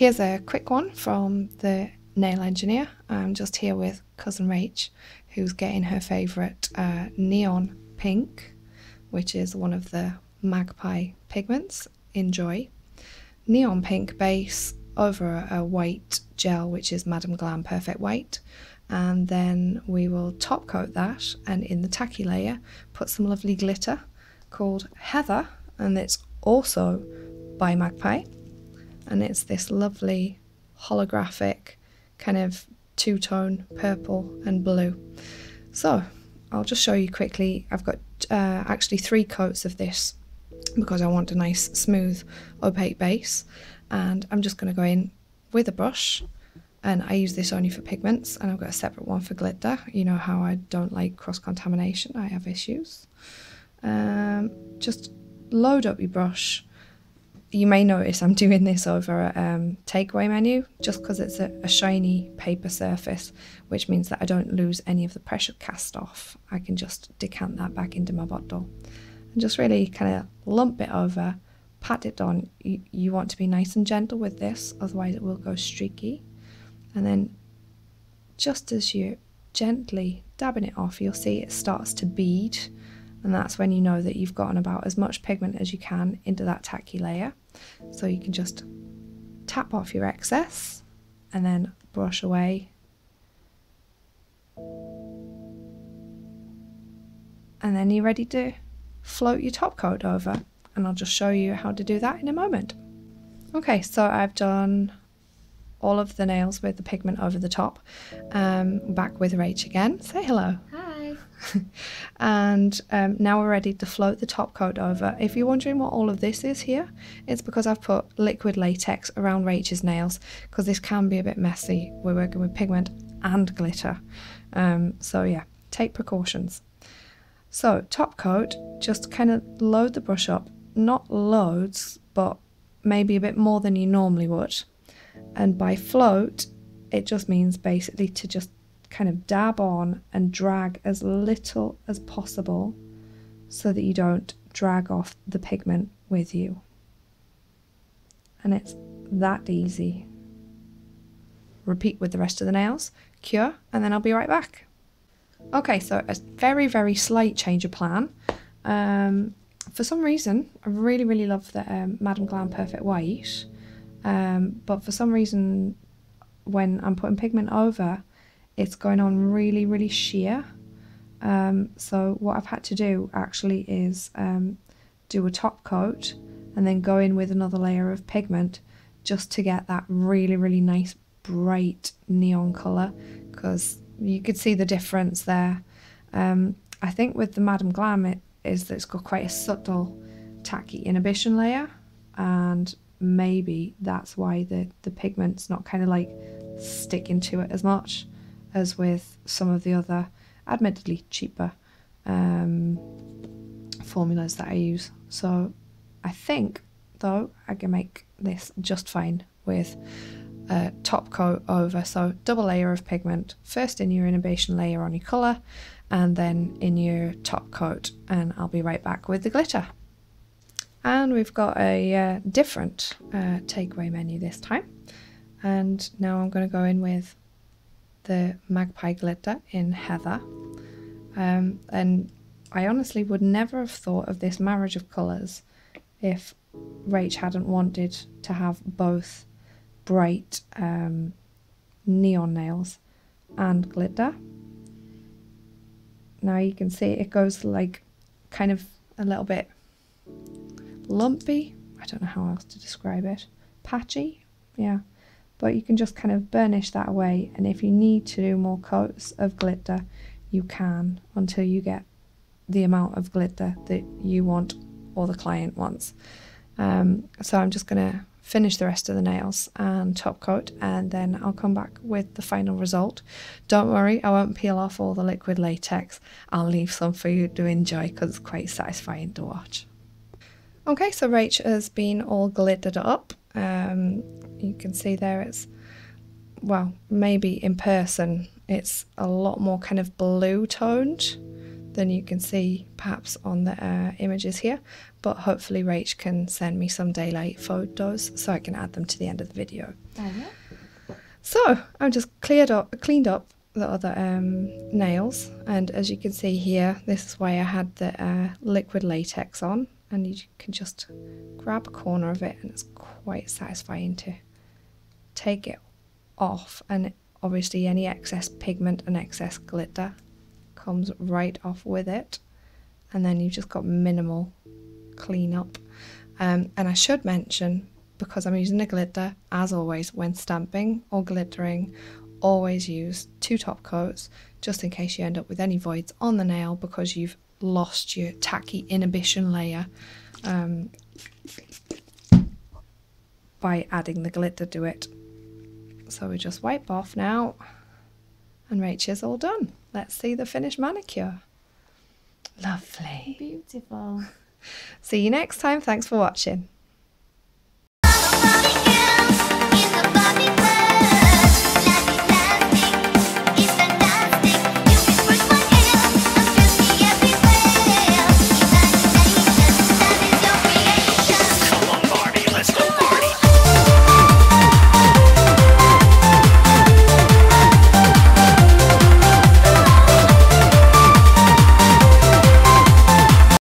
here's a quick one from the nail engineer. I'm just here with cousin Rach, who's getting her favourite Neon Pink, which is one of the Magpie pigments. Enjoy. Neon Pink base over a white gel, which is Madam Glam Perfect White, and then we will top coat that, and in the tacky layer put some lovely glitter called Heather, and it's also by Magpie, and it's this lovely holographic kind of two-tone purple and blue. So I'll just show you quickly. I've got actually 3 coats of this because I want a nice smooth opaque base, and I'm just going to go in with a brush, and I use this only for pigments, and I've got a separate one for glitter. You know how I don't like cross-contamination, I have issues. Just load up your brush. You may notice I'm doing this over a takeaway menu just because it's a shiny paper surface, which means that I don't lose any of the pressure cast off. I can just decant that back into my bottle and just really kind of lump it over, pat it on. You want to be nice and gentle with this, otherwise it will go streaky. And then just as you're gently dabbing it off, you'll see it starts to bead, and that's when you know that you've gotten about as much pigment as you can into that tacky layer. So you can just tap off your excess and then brush away, and then you're ready to float your top coat over, and I'll just show you how to do that in a moment. Okay, so I've done all of the nails with the pigment over the top. Back with Rach again. Say hello. Hi. And now we're ready to float the top coat over. If you're wondering what all of this is here, it's because I've put liquid latex around Rach's nails, because this can be a bit messy. We're working with pigment and glitter. So yeah, take precautions. So top coat, just kind of load the brush up, not loads, but maybe a bit more than you normally would. And by float, it just means basically to just kind of dab on and drag as little as possible so that you don't drag off the pigment with you. And it's that easy. Repeat with the rest of the nails, cure, and then I'll be right back. Okay, so a very, very slight change of plan. For some reason, I really love the Madam Glam Perfect White. But for some reason, when I'm putting pigment over, it's going on really sheer. So what I've had to do actually is do a top coat and then go in with another layer of pigment just to get that really nice bright neon colour, because you could see the difference there. I think with the Madam Glam that it's got quite a subtle tacky inhibition layer, and maybe that's why the pigment's not kind of like sticking to it as much as with some of the other admittedly cheaper formulas that I use. So I think though I can make this just fine with a top coat over. So double layer of pigment, first in your inhibition layer on your colour and then in your top coat, and I'll be right back with the glitter. And we've got a different takeaway menu this time. And now I'm going to go in with the Magpie glitter in Heather. And I honestly would never have thought of this marriage of colours if Rach hadn't wanted to have both bright neon nails and glitter. Now you can see it goes like kind of a little bit lumpy, I don't know how else to describe it, patchy, yeah, but you can just kind of burnish that away, and if you need to do more coats of glitter you can, until you get the amount of glitter that you want or the client wants. So I'm just going to finish the rest of the nails and top coat, and then I'll come back with the final result. Don't worry, I won't peel off all the liquid latex. I'll leave some for you to enjoy because it's quite satisfying to watch. Okay, so Rach has been all glittered up. You can see there it's, well, maybe in person it's a lot more kind of blue toned than you can see perhaps on the images here, but hopefully Rach can send me some daylight photos so I can add them to the end of the video. So I've just cleaned up the other nails, and as you can see here, this is why I had the liquid latex on, and you can just grab a corner of it and it's quite satisfying to take it off, and obviously any excess pigment and excess glitter comes right off with it, and then you've just got minimal cleanup. And I should mention, because I'm using the glitter, as always when stamping or glittering, always use 2 top coats just in case you end up with any voids on the nail because you've lost your tacky inhibition layer by adding the glitter to it. So we just wipe off now, and Rachel's all done. Let's see the finished manicure. Lovely. Beautiful. See you next time. Thanks for watching.